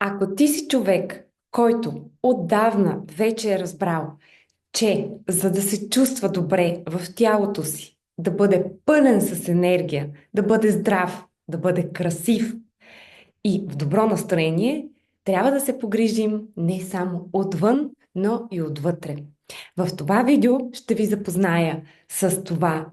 Ако ти си човек, който отдавна вече е разбрал, че за да се чувства добре в тялото си, да бъде пълен с енергия, да бъде здрав, да бъде красив и в добро настроение, трябва да се погрижим не само отвън, но и отвътре. В това видео ще ви запозная с това,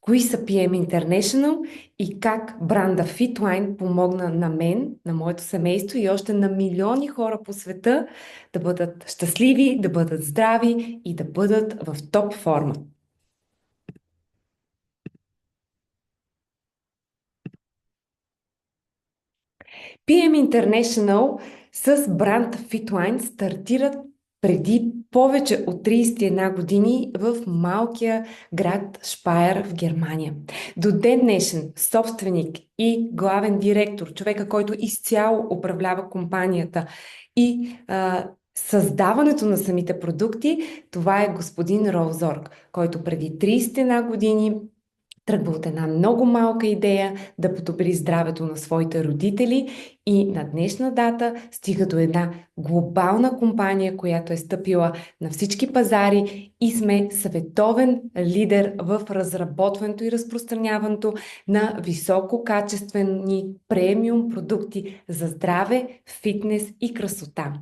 кои са PM International и как бранда Fitline помогна на мен, на моето семейство и още на милиони хора по света да бъдат щастливи, да бъдат здрави и да бъдат в топ форма. PM International с бранд Fitline стартират преди повече от 31 години в малкия град Шпайер в Германия. До ден днешен собственик и главен директор, човека, който изцяло управлява компанията и създаването на самите продукти, това е господин Розорг, който преди 31 години тръгва от една много малка идея да подобри здравето на своите родители и на днешна дата стига до една глобална компания, която е стъпила на всички пазари и сме световен лидер в разработването и разпространяването на висококачествени премиум продукти за здраве, фитнес и красота.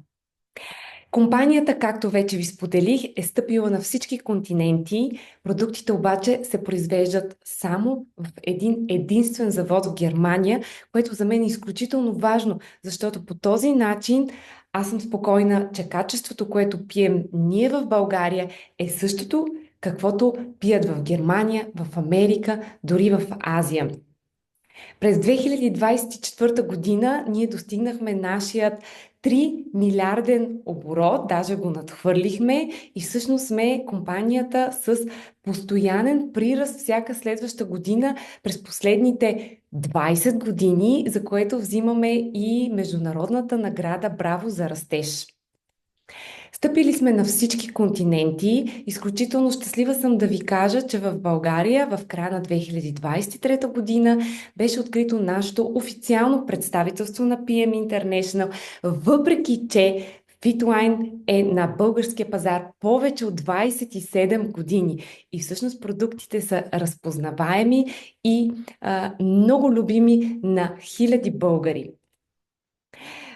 Компанията, както вече ви споделих, е стъпила на всички континенти. Продуктите обаче се произвеждат само в един единствен завод в Германия, което за мен е изключително важно, защото по този начин аз съм спокойна, че качеството, което пием ние в България, е същото, каквото пият в Германия, в Америка, дори в Азия. През 2024 година ние достигнахме нашият 3 милиарден оборот, даже го надхвърлихме и всъщност сме компанията с постоянен прираст всяка следваща година през последните 20 години, за което взимаме и международната награда Браво за растеж. Стъпили сме на всички континенти. Изключително щастлива съм да ви кажа, че в България в края на 2023 година беше открито нашето официално представителство на PM International, въпреки че Fitline е на българския пазар повече от 27 години и всъщност продуктите са разпознаваеми и много любими на хиляди българи.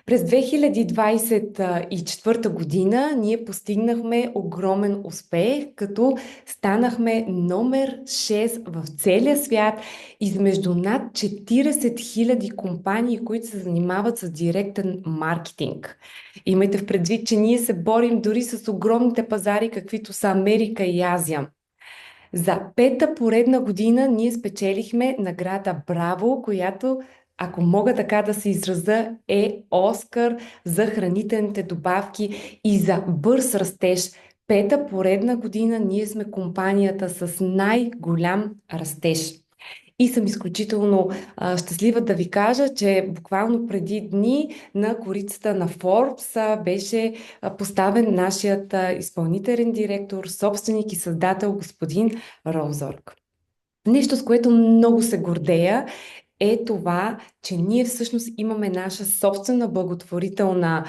През 2024 година ние постигнахме огромен успех, като станахме номер 6 в целия свят измежду над 40 000 компании, които се занимават с директен маркетинг. Имайте в предвид, че ние се борим дори с огромните пазари, каквито са Америка и Азия. За пета поредна година ние спечелихме награда Браво, която, ако мога така да се изразя, е Оскар за хранителните добавки и за бърз растеж. Пета поредна година ние сме компанията с най-голям растеж. И съм изключително щастлива да ви кажа, че буквално преди дни на корицата на Forbes беше поставен нашият изпълнителен директор, собственик и създател господин Розорг. Нещо, с което много се гордея, е това, че ние всъщност имаме наша собствена благотворителна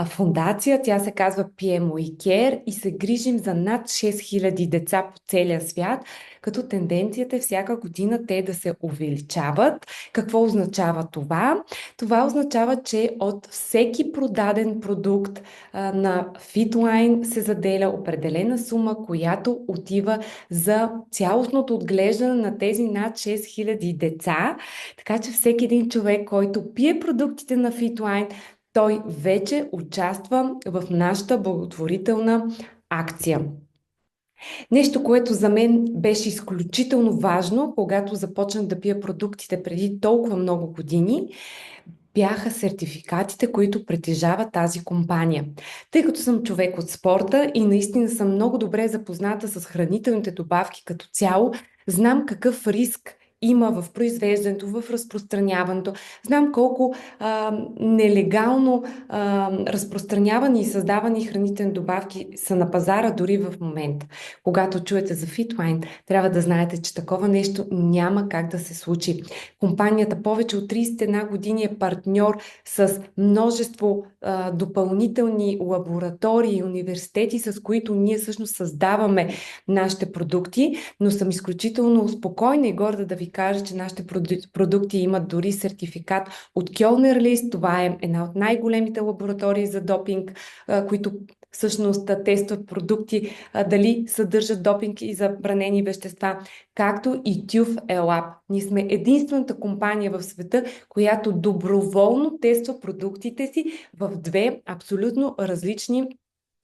фондация. Тя се казва PMO Care и се грижим за над 6000 деца по целия свят, като тенденцията е всяка година те да се увеличават. Какво означава това? Това означава, че от всеки продаден продукт на Fitline се заделя определена сума, която отива за цялостното отглеждане на тези над 6000 деца. Така че всеки един човек, който пие продуктите на Fitline, той вече участва в нашата благотворителна акция. Нещо, което за мен беше изключително важно, когато започнах да пия продуктите преди толкова много години, бяха сертификатите, които притежава тази компания. Тъй като съм човек от спорта и наистина съм много добре запозната с хранителните добавки като цяло, знам какъв риск има в произвеждането, в разпространяването. Знам колко нелегално разпространявани и създавани хранителни добавки са на пазара дори в момента. Когато чуете за Fitline, трябва да знаете, че такова нещо няма как да се случи. Компанията повече от 31 години е партньор с множество допълнителни лаборатории и университети, с които ние всъщност създаваме нашите продукти, но съм изключително спокойна и горда да ви кажа, че нашите продукти имат дори сертификат от Кьолнер Лист. Това е една от най-големите лаборатории за допинг, които всъщност тестват продукти, дали съдържат допинг и забранени вещества, както и TÜV ELAB. Ние сме единствената компания в света, която доброволно тества продуктите си в две абсолютно различни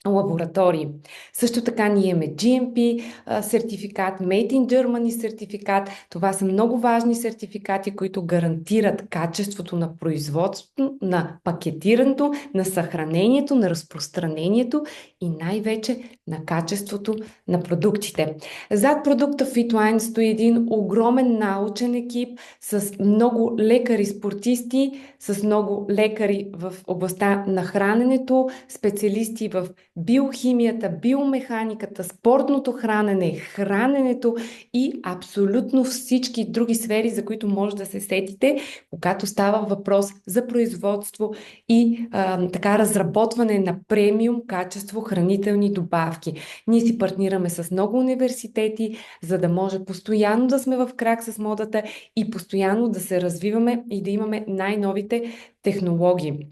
лаборатории. Също така ние имаме GMP сертификат, Made in Germany сертификат. Това са много важни сертификати, които гарантират качеството на производството, на пакетирането, на съхранението, на разпространението и най-вече на качеството на продуктите. Зад продукта Fitline стои един огромен научен екип с много лекари, спортисти, с много лекари в областта на храненето, специалисти в биохимията, биомеханиката, спортното хранене, храненето и абсолютно всички други сфери, за които може да се сетите, когато става въпрос за производство и така разработване на премиум качество хранителни добавки. Ние си партнираме с много университети, за да може постоянно да сме в крак с модата и постоянно да се развиваме и да имаме най-новите технологии.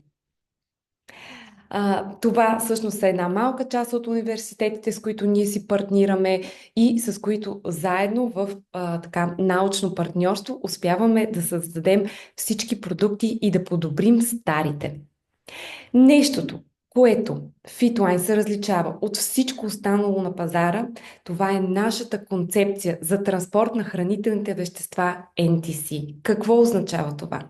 Това всъщност е една малка част от университетите, с които ние си партнираме и с които заедно в така научно партньорство успяваме да създадем всички продукти и да подобрим старите. Нещото, което Fitline се различава от всичко останало на пазара, това е нашата концепция за транспорт на хранителните вещества NTC. Какво означава това?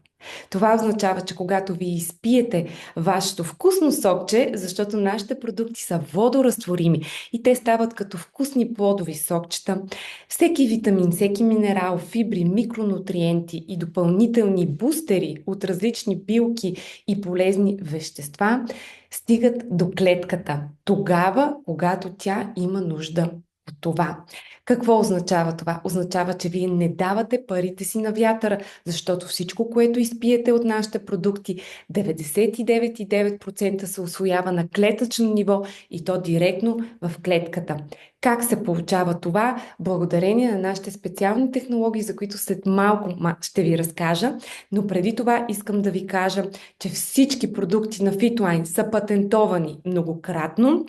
Това означава, че когато ви изпиете вашето вкусно сокче, защото нашите продукти са водоразтворими и те стават като вкусни плодови сокчета, всеки витамин, всеки минерал, фибри, микронутриенти и допълнителни бустери от различни билки и полезни вещества стигат до клетката тогава, когато тя има нужда от това. Какво означава това? Означава, че вие не давате парите си на вятъра, защото всичко, което изпиете от нашите продукти, 99,9% се усвоява на клетъчно ниво и то директно в клетката. Как се получава това? Благодарение на нашите специални технологии, за които след малко ще ви разкажа, но преди това искам да ви кажа, че всички продукти на Fitline са патентовани многократно.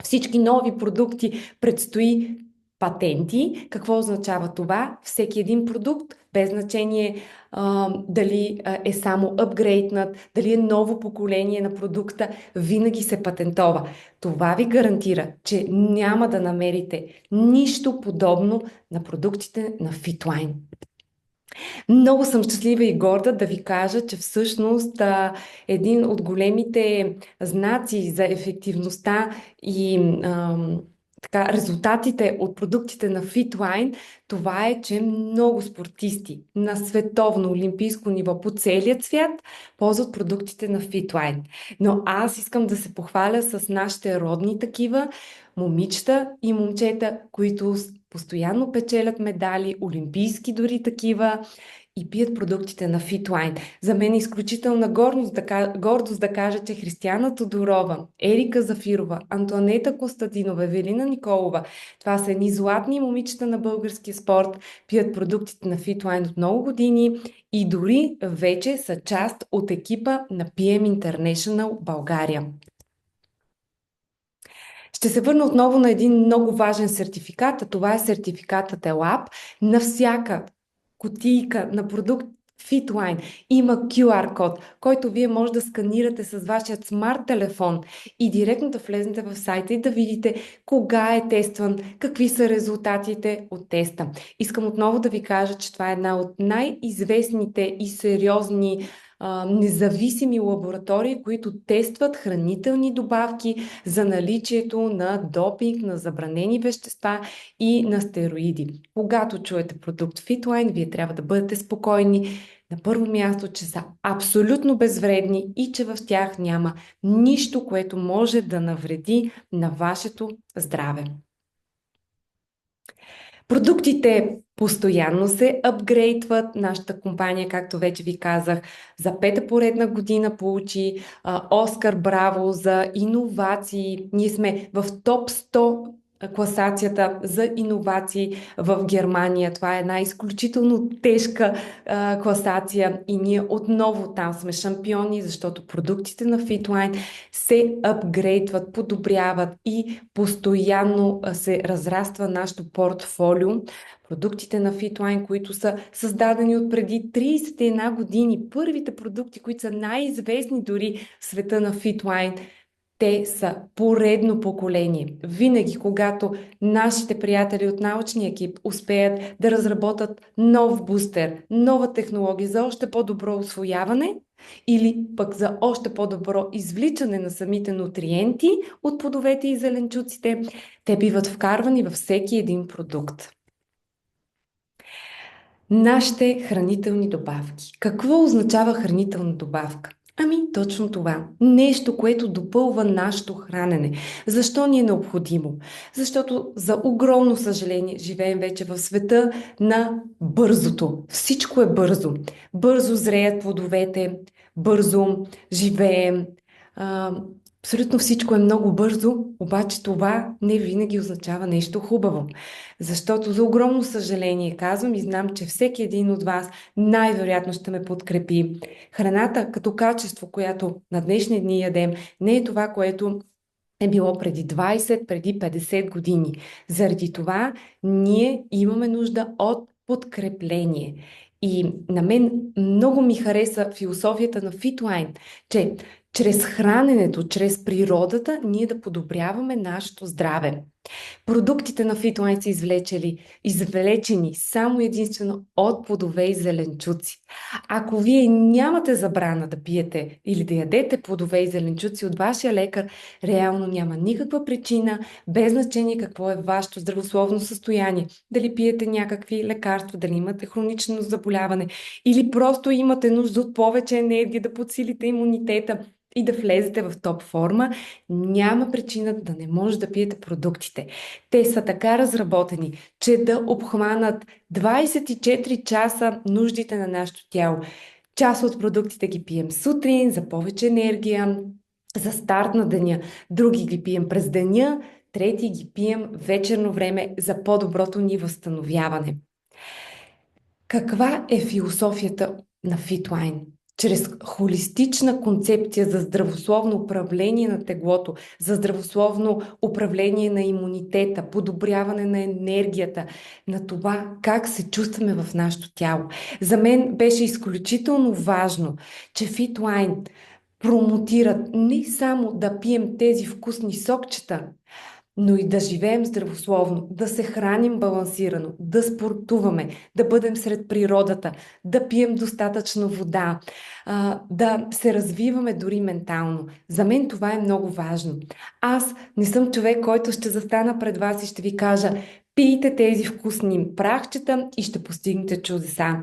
Всички нови продукти предстои патенти. Какво означава това? Всеки един продукт, без значение дали е само апгрейднат, дали е ново поколение на продукта, винаги се патентова. Това ви гарантира, че няма да намерите нищо подобно на продуктите на Fitline. Много съм щастлива и горда да ви кажа, че всъщност един от големите знаци за ефективността и така, резултатите от продуктите на Fitline, това е, че много спортисти на световно олимпийско ниво по целия свят ползват продуктите на Fitline. Но аз искам да се похваля с нашите родни такива момичета и момчета, които постоянно печелят медали, олимпийски дори такива, и пият продуктите на Fitline. За мен е изключителна гордост да кажа, че Християна Тодорова, Ерика Зафирова, Антоанета Костадинова, Евелина Николова, това са едни златни момичета на българския спорт, пият продуктите на Fitline от много години и дори вече са част от екипа на PM International България. Ще се върна отново на един много важен сертификат, а това е сертификатът ELAB. На всяка кутийка на продукт Fitline има QR код, който вие може да сканирате с вашия смарт телефон и директно да влезнете в сайта и да видите кога е тестван, какви са резултатите от теста. Искам отново да ви кажа, че това е една от най-известните и сериозни независими лаборатории, които тестват хранителни добавки за наличието на допинг, на забранени вещества и на стероиди. Когато чуете продукт Fitline, вие трябва да бъдете спокойни. На първо място, че са абсолютно безвредни и че в тях няма нищо, което може да навреди на вашето здраве. Продуктите постоянно се апгрейдват. Нашата компания, както вече ви казах, за пета поредна година получи Оскар Браво за иновации. Ние сме в топ 100 класацията за иновации в Германия. Това е една изключително тежка класация и ние отново там сме шампиони, защото продуктите на Fitline се апгрейдват, подобряват и постоянно се разраства нашето портфолио. Продуктите на Fitline, които са създадени от преди 31 години, първите продукти, които са най-известни дори в света на Fitline, те са поредно поколение. Винаги, когато нашите приятели от научния екип успеят да разработят нов бустер, нова технология за още по-добро усвояване или пък за още по-добро извличане на самите нутриенти от плодовете и зеленчуците, те биват вкарвани във всеки един продукт. Нашите хранителни добавки. Какво означава хранителна добавка? Ами точно това. Нещо, което допълва нашето хранене. Защо ни е необходимо? Защото за огромно съжаление живеем вече в света на бързото. Всичко е бързо. Бързо зреят плодовете, бързо живеем. Абсолютно всичко е много бързо, обаче това не винаги означава нещо хубаво. Защото за огромно съжаление казвам и знам, че всеки един от вас най-вероятно ще ме подкрепи. Храната като качество, която на днешни дни ядем, не е това, което е било преди 20, преди 50 години. Заради това ние имаме нужда от подкрепление. И на мен много ми хареса философията на Fitline, че чрез храненето, чрез природата, ние да подобряваме нашето здраве. Продуктите на Fitline са извлечени само единствено от плодове и зеленчуци. Ако вие нямате забрана да пиете или да ядете плодове и зеленчуци от вашия лекар, реално няма никаква причина, без значение какво е вашето здравословно състояние, дали пиете някакви лекарства, дали имате хронично заболяване или просто имате нужда от повече енергия да подсилите имунитета и да влезете в топ форма, няма причина да не може да пиете продуктите. Те са така разработени, че да обхванат 24 часа нуждите на нашето тяло. Част от продуктите ги пием сутрин за повече енергия, за старт на деня. Други ги пием през деня, трети ги пием вечерно време за по-доброто ни възстановяване. Каква е философията на Fitline? Чрез холистична концепция за здравословно управление на теглото, за здравословно управление на имунитета, подобряване на енергията, на това как се чувстваме в нашето тяло. За мен беше изключително важно, че Fitline промотират не само да пием тези вкусни сокчета, но и да живеем здравословно, да се храним балансирано, да спортуваме, да бъдем сред природата, да пием достатъчно вода, да се развиваме дори ментално. За мен това е много важно. Аз не съм човек, който ще застана пред вас и ще ви кажа: пийте тези вкусни прахчета и ще постигнете чудеса.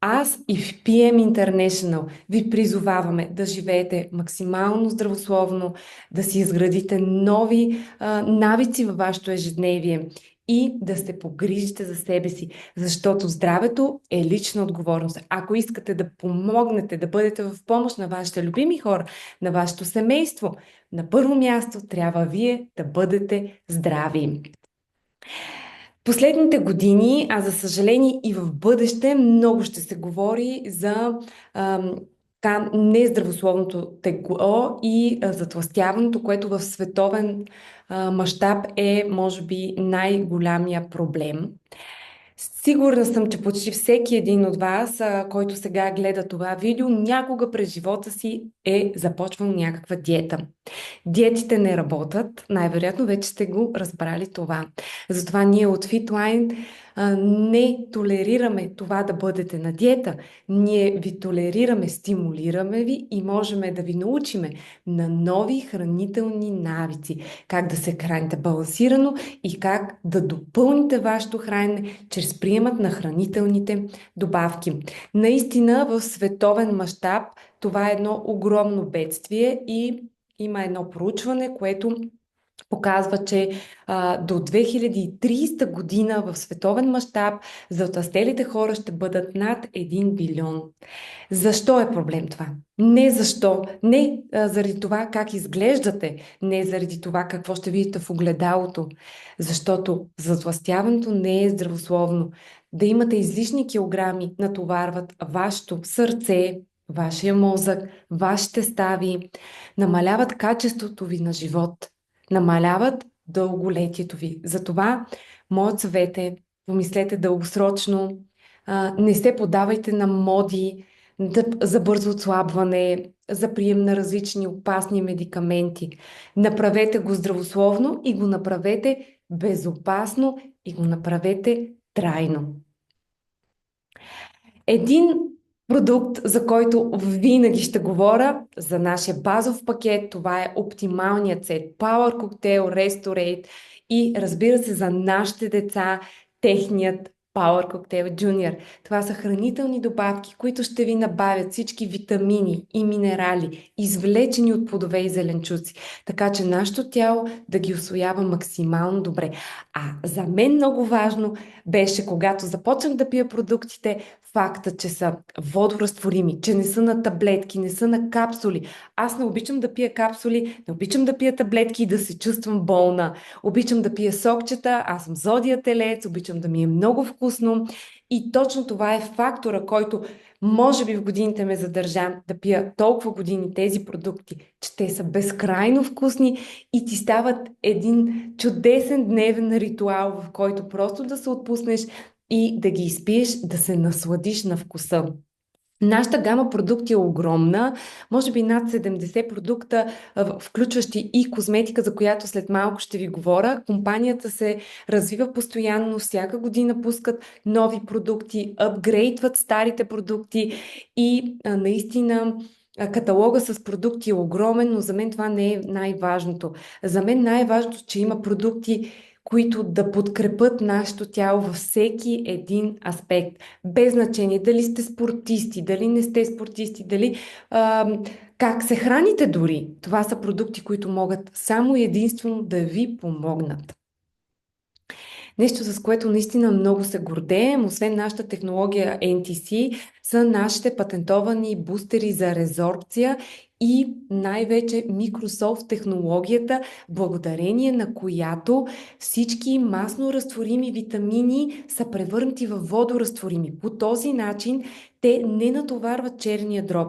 Аз и в PM International ви призоваваме да живеете максимално здравословно, да си изградите нови навици във вашето ежедневие и да се погрижите за себе си, защото здравето е лична отговорност. Ако искате да помогнете, да бъдете в помощ на вашите любими хора, на вашето семейство, на първо място трябва вие да бъдете здрави. Последните години, а за съжаление и в бъдеще, много ще се говори за нездравословното тегло и затлъстяването, което в световен мащаб е, може би, най-голямия проблем. Сигурна съм, че почти всеки един от вас, който сега гледа това видео, някога през живота си е започвал някаква диета. Диетите не работят, най-вероятно вече сте го разбрали това. Затова ние от Fitline не толерираме това да бъдете на диета. Ние ви толерираме, стимулираме ви и можем да ви научиме на нови хранителни навици. Как да се храните балансирано и как да допълните вашето хранене чрез приемат на хранителните добавки. Наистина в световен мащаб това е едно огромно бедствие и има едно проучване, което показва, че до 2030 година в световен мащаб затлъстелите хора ще бъдат над 1 билион. Защо е проблем това? Не защо. Не заради това как изглеждате, не заради това какво ще видите в огледалото, защото затлъстяването не е здравословно. Да имате излишни килограми натоварват вашето сърце, вашия мозък, вашите стави, намаляват качеството ви на живот, намаляват дълголетието ви. Затова моят съвет е, помислете дългосрочно, не се подавайте на моди за бързо отслабване, за прием на различни опасни медикаменти. Направете го здравословно и го направете безопасно и го направете трайно. Един продукт, за който винаги ще говоря, за нашия базов пакет, това е оптималният сет Power Cocktail, Restorate и разбира се за нашите деца, техният Power Cocktail Junior. Това са хранителни добавки, които ще ви набавят всички витамини и минерали, извлечени от плодове и зеленчуци, така че нашето тяло да ги усвоява максимално добре. А за мен много важно беше, когато започнах да пия продуктите, факта, че са водоразтворими, че не са на таблетки, не са на капсули. Аз не обичам да пия капсули, не обичам да пия таблетки и да се чувствам болна. Обичам да пия сокчета, аз съм зодия телец, обичам да ми е много вкусно. И точно това е фактора, който може би в годините ме задържа да пия толкова години тези продукти, че те са безкрайно вкусни и ти стават един чудесен дневен ритуал, в който просто да се отпуснеш и да ги изпиеш, да се насладиш на вкуса. Нашата гама продукти е огромна, може би над 70 продукта, включващи и козметика, за която след малко ще ви говоря. Компанията се развива постоянно, всяка година пускат нови продукти, апгрейдват старите продукти и наистина каталога с продукти е огромен, но за мен това не е най-важното. За мен най-важното е, че има продукти, които да подкрепят нашето тяло във всеки един аспект. Без значение дали сте спортисти, дали не сте спортисти, дали как се храните дори. Това са продукти, които могат само и единствено да ви помогнат. Нещо, с което наистина много се гордеем, освен нашата технология NTC, са нашите патентовани бустери за резорбция и най-вече Microsoft технологията, благодарение на която всички масно разтворими витамини са превърнати в водоразтворими. По този начин те не натоварват черния дроб.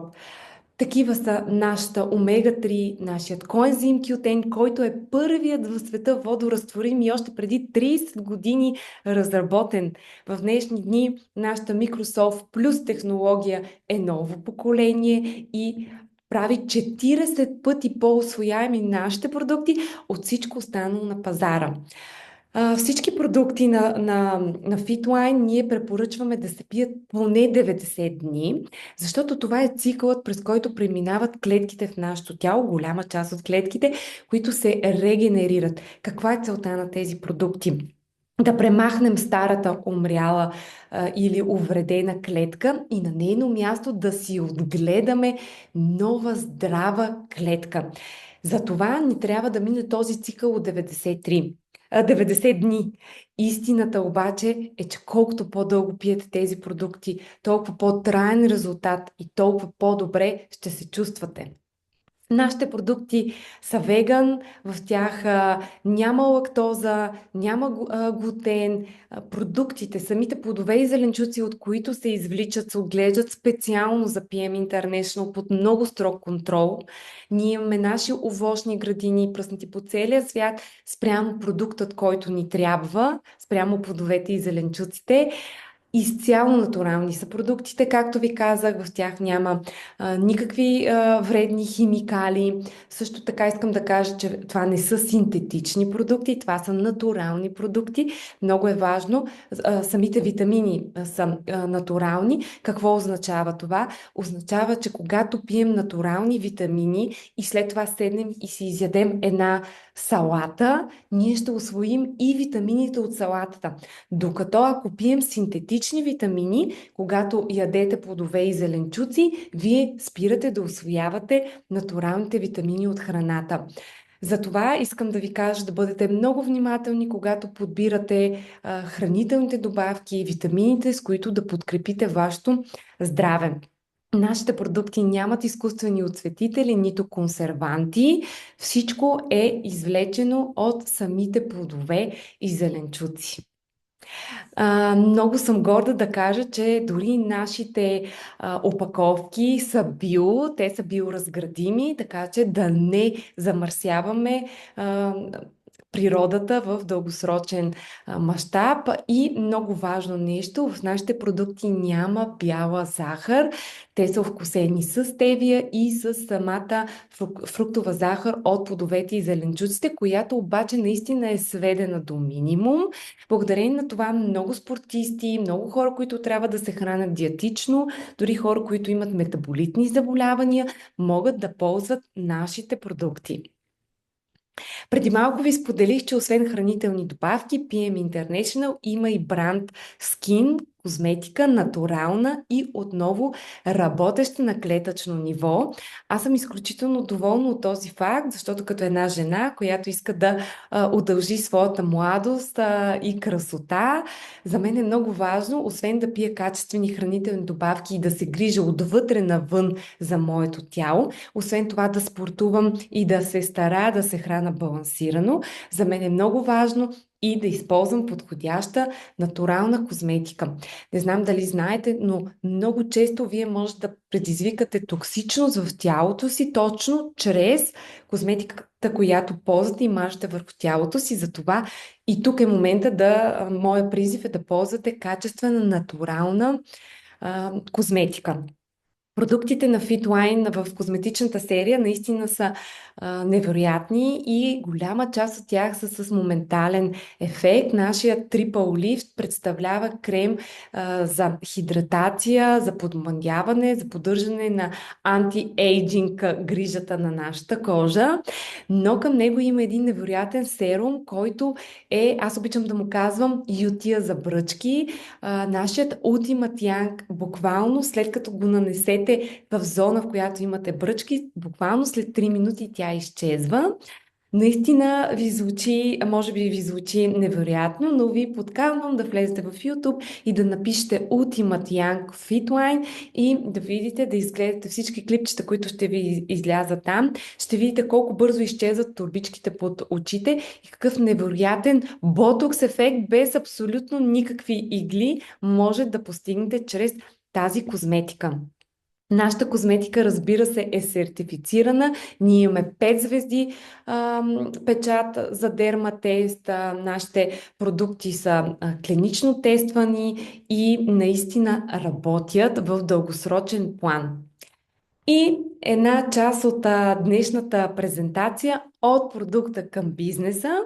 Такива са нашата омега-3, нашият коензим Q10, който е първият в света водоразтворим и още преди 30 години разработен. В днешни дни нашата Microsoft Plus технология е ново поколение и прави 40 пъти по-усвояеми нашите продукти от всичко останало на пазара. Всички продукти на Fitline ние препоръчваме да се пият поне 90 дни, защото това е цикълът, през който преминават клетките в нашето тяло, голяма част от клетките, които се регенерират. Каква е целта на тези продукти? Да премахнем старата умряла или увредена клетка и на нейно място да си отгледаме нова здрава клетка. Затова ни трябва да мине този цикъл от 90 дни. Истината обаче е, че колкото по-дълго пиете тези продукти, толкова по-траен резултат и толкова по-добре ще се чувствате. Нашите продукти са веган, в тях няма лактоза, няма глутен. Продуктите, самите плодове и зеленчуци, от които се извличат, се отглеждат специално за PM International под много строг контрол. Ние имаме наши овощни градини, пръснати по целия свят, спрямо продуктът, който ни трябва, спрямо плодовете и зеленчуците. Изцяло натурални са продуктите, както ви казах, в тях няма никакви вредни химикали. Също така искам да кажа, че това не са синтетични продукти, това са натурални продукти. Много е важно. Самите витамини са натурални. Какво означава това? Означава, че когато пием натурални витамини и след това седнем и си изядем една салата, ние ще усвоим и витамините от салатата. Докато ако пием синтетични витамини, когато ядете плодове и зеленчуци, вие спирате да усвоявате натуралните витамини от храната. Затова искам да ви кажа да бъдете много внимателни, когато подбирате хранителните добавки и витамините, с които да подкрепите вашето здраве. Нашите продукти нямат изкуствени оцветители, нито консерванти. Всичко е извлечено от самите плодове и зеленчуци. Много съм горда да кажа, че дори нашите опаковки са био, те са биоразградими, така че да не замърсяваме природата в дългосрочен мащаб. И много важно нещо, в нашите продукти няма бяла захар. Те са вкусени с стевия и с самата фруктова захар от плодовете и зеленчуците, която обаче наистина е сведена до минимум. Благодарение на това много спортисти, много хора, които трябва да се хранят диетично, дори хора, които имат метаболитни заболявания, могат да ползват нашите продукти. Преди малко ви споделих, че освен хранителни добавки, PM International има и бранд Skin, козметика, натурална и отново работеща на клетъчно ниво. Аз съм изключително доволна от този факт, защото като една жена, която иска да удължи своята младост и красота, за мен е много важно, освен да пия качествени хранителни добавки и да се грижа отвътре навън за моето тяло, освен това да спортувам и да се стара да се храна балансирано, за мен е много важно и да използвам подходяща натурална козметика. Не знам дали знаете, но много често вие може да предизвикате токсичност в тялото си точно чрез козметиката, която ползвате и мажете върху тялото си. Затова и тук е момента моя призив е да ползвате качествена, натурална козметика. Продуктите на FitLine в козметичната серия наистина са невероятни и голяма част от тях са с моментален ефект. Нашия Triple Lift представлява крем за хидратация, за подмъндяване, за поддържане на антиейджинг грижата на нашата кожа. Но към него има един невероятен серум, който аз обичам да му казвам ютия за бръчки. Нашият Ultimate Young, буквално след като го нанесете в зона, в която имате бръчки, буквално след 3 минути тя изчезва. Наистина ви звучи, може би ви звучи невероятно, но ви подканвам да влезете в YouTube и да напишете Ultimate Young Fitline и да видите, да изгледате всички клипчета, които ще ви излязат там. Ще видите колко бързо изчезват турбичките под очите и какъв невероятен ботокс ефект без абсолютно никакви игли може да постигнете чрез тази козметика. Нашата козметика, разбира се, е сертифицирана. Ние имаме 5 звезди печат за дерматест. Нашите продукти са клинично тествани и наистина работят в дългосрочен план. И една част от днешната презентация от продукта към бизнеса.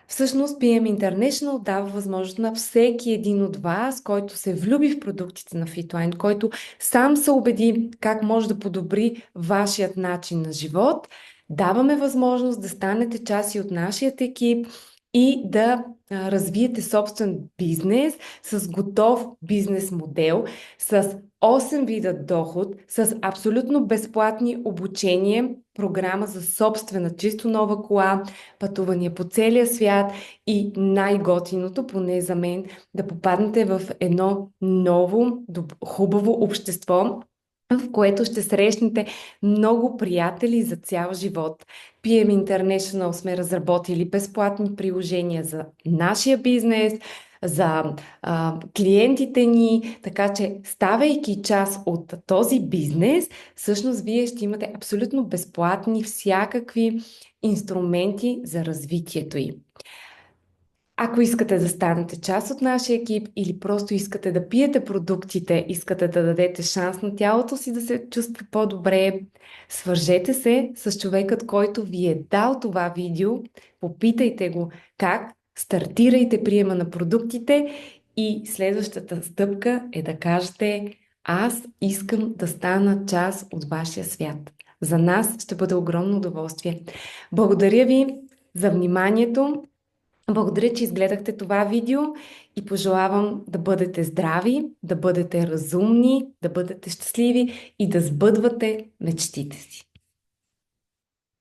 Всъщност PM International дава възможност на всеки един от вас, който се влюби в продуктите на FitLine, който сам се убеди как може да подобри вашият начин на живот, даваме възможност да станете част и от нашият екип и да развиете собствен бизнес с готов бизнес модел, с 8 вида доход, с абсолютно безплатни обучения, програма за собствена чисто нова кола, пътувания по целия свят и най-готиното, поне за мен, да попаднете в едно ново, хубаво общество, в което ще срещнете много приятели за цял живот. PM International сме разработили безплатни приложения за нашия бизнес, за клиентите ни, така че ставайки част от този бизнес, всъщност вие ще имате абсолютно безплатни всякакви инструменти за развитието й. Ако искате да станете част от нашия екип или просто искате да пиете продуктите, искате да дадете шанс на тялото си да се чувства по-добре, свържете се с човекът, който ви е дал това видео, попитайте го как, стартирайте приема на продуктите и следващата стъпка е да кажете: аз искам да стана част от вашия свят. За нас ще бъде огромно удоволствие. Благодаря ви за вниманието. Благодаря, че изгледахте това видео и пожелавам да бъдете здрави, да бъдете разумни, да бъдете щастливи и да сбъдвате мечтите си.